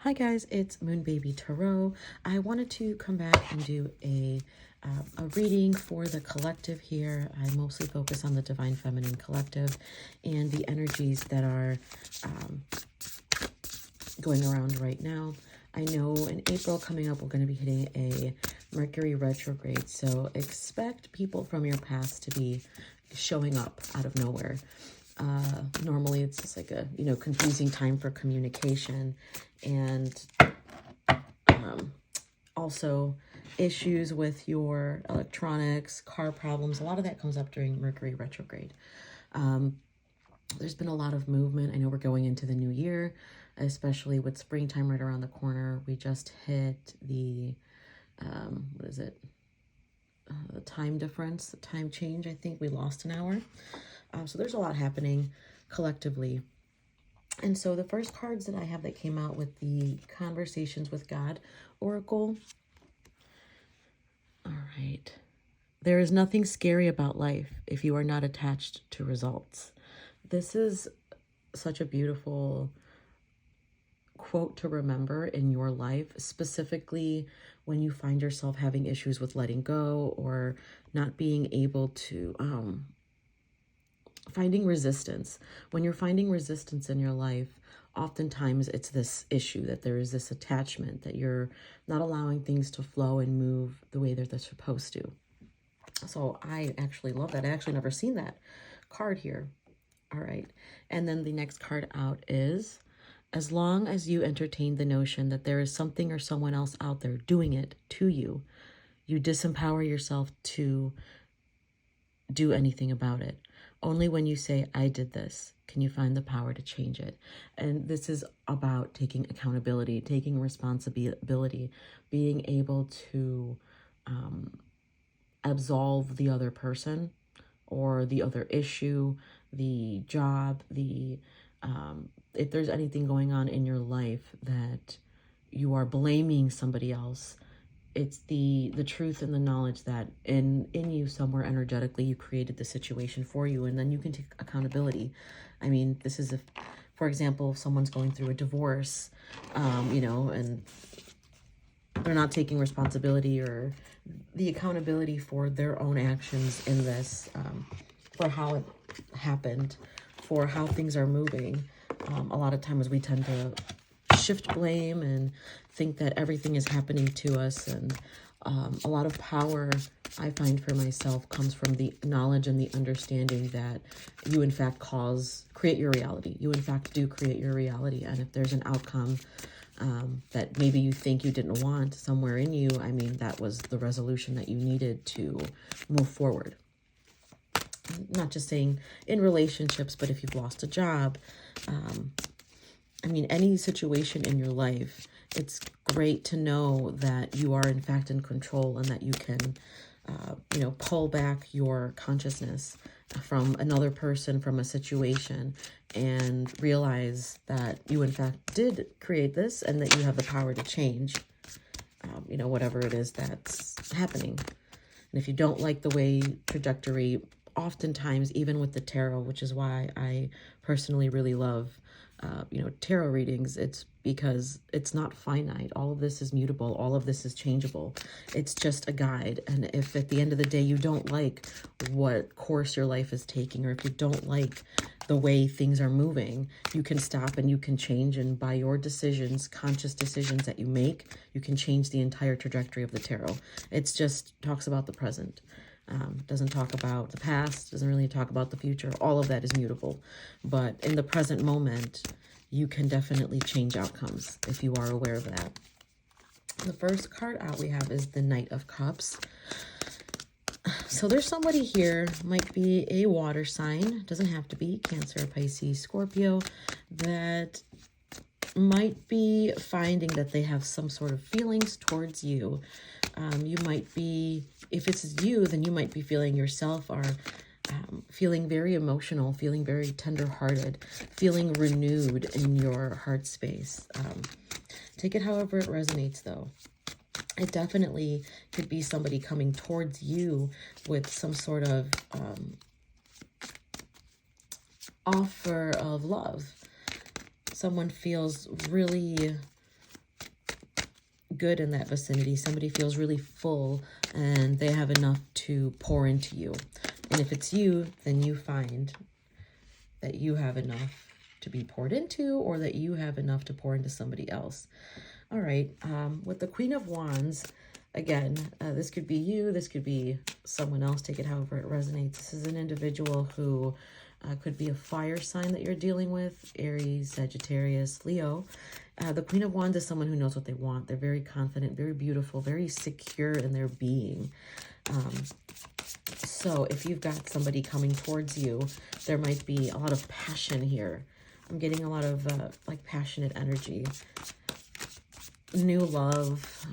Hi guys, it's Moon Baby Tarot. I wanted to come back and do a reading for the collective here. I mostly focus on the Divine Feminine Collective and the energies that are going around right now. I know in April coming up, we're going to be hitting a Mercury retrograde, so expect people from your past to be showing up out of nowhere. Normally it's just like a, confusing time for communication, and also issues with your electronics, car problems. A lot of that comes up during Mercury retrograde. There's been a lot of movement. I know we're going into the new year, especially with springtime right around the corner. We just hit the, the time difference, the time change. I think we lost an hour. So there's a lot happening collectively. And so the first cards that I have that came out with the Conversations with God Oracle. All right. There is nothing scary about life if you are not attached to results. This is such a beautiful quote to remember in your life, specifically when you find yourself having issues with letting go or not being able to, finding resistance. When you're finding resistance in your life, oftentimes it's this issue that there is this attachment, that you're not allowing things to flow and move the way that they're supposed to. So I actually love that. I actually never seen that card here. All right. And then the next card out is, as long as you entertain the notion that there is something or someone else out there doing it to you, you disempower yourself to do anything about it. Only when you say, I did this, can you find the power to change it. And this is about taking accountability, taking responsibility, being able to absolve the other person or the other issue, the job, if there's anything going on in your life that you are blaming somebody else, it's the truth and the knowledge that in you somewhere energetically you created the situation for you, and then you can take accountability. I mean, this is, if, for example, if someone's going through a divorce, and they're not taking responsibility or the accountability for their own actions in this, for how it happened, for how things are moving. A lot of times we tend to shift blame and think that everything is happening to us, and a lot of power, I find for myself, comes from the knowledge and the understanding that you in fact create your reality. You in fact do create your reality, and if there's an outcome that maybe you think you didn't want somewhere in you, I mean, that was the resolution that you needed to move forward. Not just saying in relationships, but if you've lost a job, I mean, any situation in your life, it's great to know that you are in fact in control, and that you can, pull back your consciousness from another person, from a situation, and realize that you in fact did create this, and that you have the power to change, whatever it is that's happening. And if you don't like the way trajectory, oftentimes, even with the tarot, which is why I personally really love, tarot readings, it's because it's not finite. All of this is mutable. All of this is changeable. It's just a guide. And if at the end of the day you don't like what course your life is taking, or if you don't like the way things are moving, you can stop and you can change. And by your decisions, conscious decisions that you make, you can change the entire trajectory of the tarot. It's just talks about the present. Doesn't talk about the past, doesn't really talk about the future. All of that is mutable. But in the present moment, you can definitely change outcomes if you are aware of that. The first card out we have is the Knight of Cups. So there's somebody here, might be a water sign, doesn't have to be, Cancer, Pisces, Scorpio, that might be finding that they have some sort of feelings towards you. You might be, if it's you, then you might be feeling yourself are feeling very emotional, feeling very tender-hearted, feeling renewed in your heart space. Take it however it resonates, though. It definitely could be somebody coming towards you with some sort of offer of love. Someone feels really good in that vicinity. Somebody feels really full and they have enough to pour into you. And if it's you, then you find that you have enough to be poured into, or that you have enough to pour into somebody else. All right, with the Queen of Wands, again, this could be you, this could be someone else, take it however it resonates. This is an individual who could be a fire sign that you're dealing with, Aries, Sagittarius, Leo. The Queen of Wands is someone who knows what they want. They're very confident, very beautiful, very secure in their being. So if you've got somebody coming towards you, there might be a lot of passion here. I'm getting a lot of like passionate energy. New love.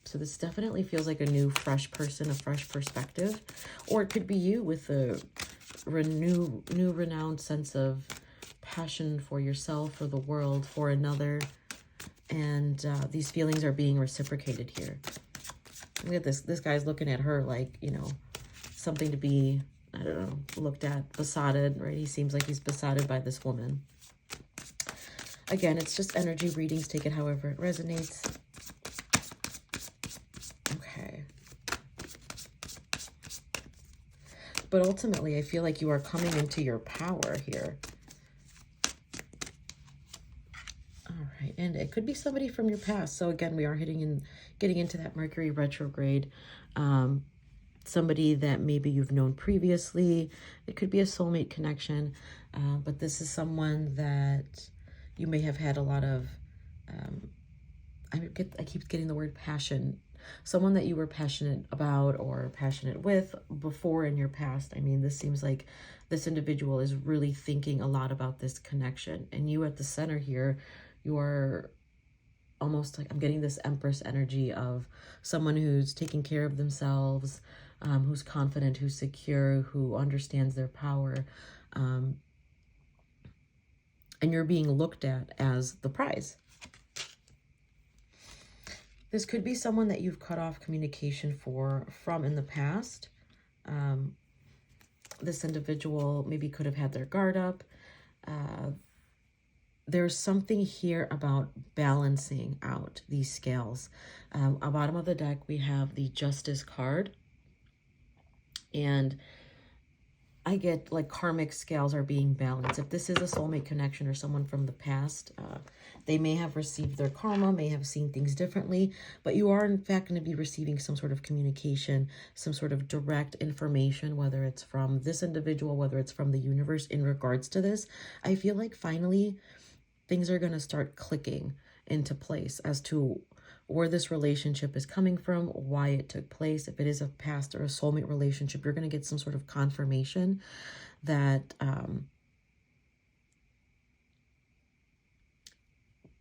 So this definitely feels like a new, fresh person, a fresh perspective. Or it could be you with a new renowned sense of passion for yourself, for the world, for another. And these feelings are being reciprocated here. Look at this. This guy's looking at her like, you know, something to be, I don't know, looked at, besotted, right? He seems like he's besotted by this woman. Again, it's just energy readings. Take it however it resonates. Okay. But ultimately, I feel like you are coming into your power here. All right. And it could be somebody from your past. So again, we are getting into that Mercury retrograde. Somebody that maybe you've known previously. It could be a soulmate connection. But this is someone that you may have had a lot of, I keep getting the word passion. Someone that you were passionate about or passionate with before in your past. I mean, this seems like this individual is really thinking a lot about this connection. And you at the center here, you are almost like, I'm getting this Empress energy of someone who's taking care of themselves, who's confident, who's secure, who understands their power. And you're being looked at as the prize. This could be someone that you've cut off communication from in the past. This individual maybe could have had their guard up. There's something here about balancing out these scales. At the bottom of the deck, we have the Justice card. And I get like karmic scales are being balanced. If this is a soulmate connection or someone from the past, they may have received their karma, may have seen things differently, but you are in fact going to be receiving some sort of communication, some sort of direct information, whether it's from this individual, whether it's from the universe in regards to this. I feel like finally things are going to start clicking into place as to where this relationship is coming from, why it took place. If it is a past or a soulmate relationship, you're going to get some sort of confirmation that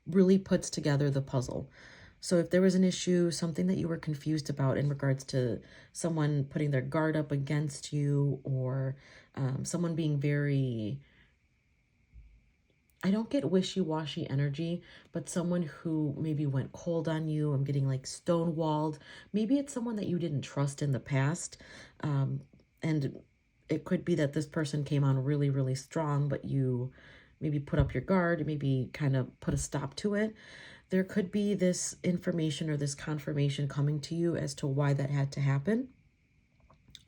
really puts together the puzzle. So if there was an issue, something that you were confused about in regards to someone putting their guard up against you, or someone being very, I don't get wishy-washy energy, but someone who maybe went cold on you. I'm getting like stonewalled. Maybe it's someone that you didn't trust in the past. And it could be that this person came on really, really strong, but you maybe put up your guard, maybe kind of put a stop to it. There could be this information or this confirmation coming to you as to why that had to happen.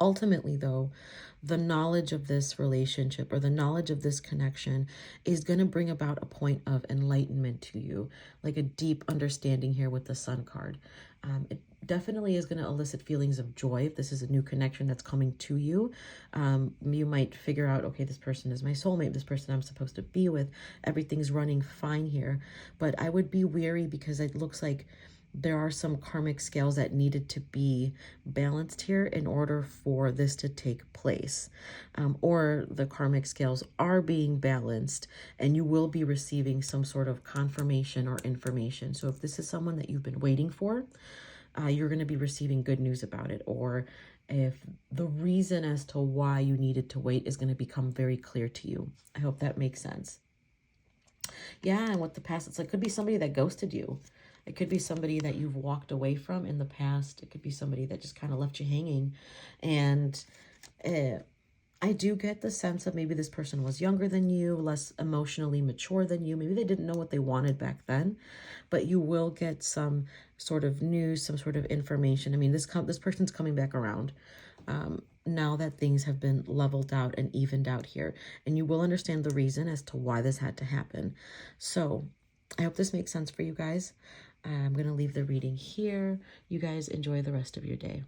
Ultimately, though, the knowledge of this relationship or the knowledge of this connection is going to bring about a point of enlightenment to you, like a deep understanding here with the Sun card. It definitely is going to elicit feelings of joy if this is a new connection that's coming to you. You might figure out, okay, this person is my soulmate, this person I'm supposed to be with. Everything's running fine here. But I would be wary because it looks like there are some karmic scales that needed to be balanced here in order for this to take place. Or the karmic scales are being balanced and you will be receiving some sort of confirmation or information. So if this is someone that you've been waiting for, you're going to be receiving good news about it. Or if the reason as to why you needed to wait is going to become very clear to you. I hope that makes sense. Yeah, and with the past, it could be somebody that ghosted you. It could be somebody that you've walked away from in the past. It could be somebody that just kind of left you hanging. And I do get the sense of maybe this person was younger than you, less emotionally mature than you. Maybe they didn't know what they wanted back then, but you will get some sort of news, some sort of information. I mean, this person's coming back around now that things have been leveled out and evened out here, and you will understand the reason as to why this had to happen. So I hope this makes sense for you guys. I'm going to leave the reading here. You guys enjoy the rest of your day.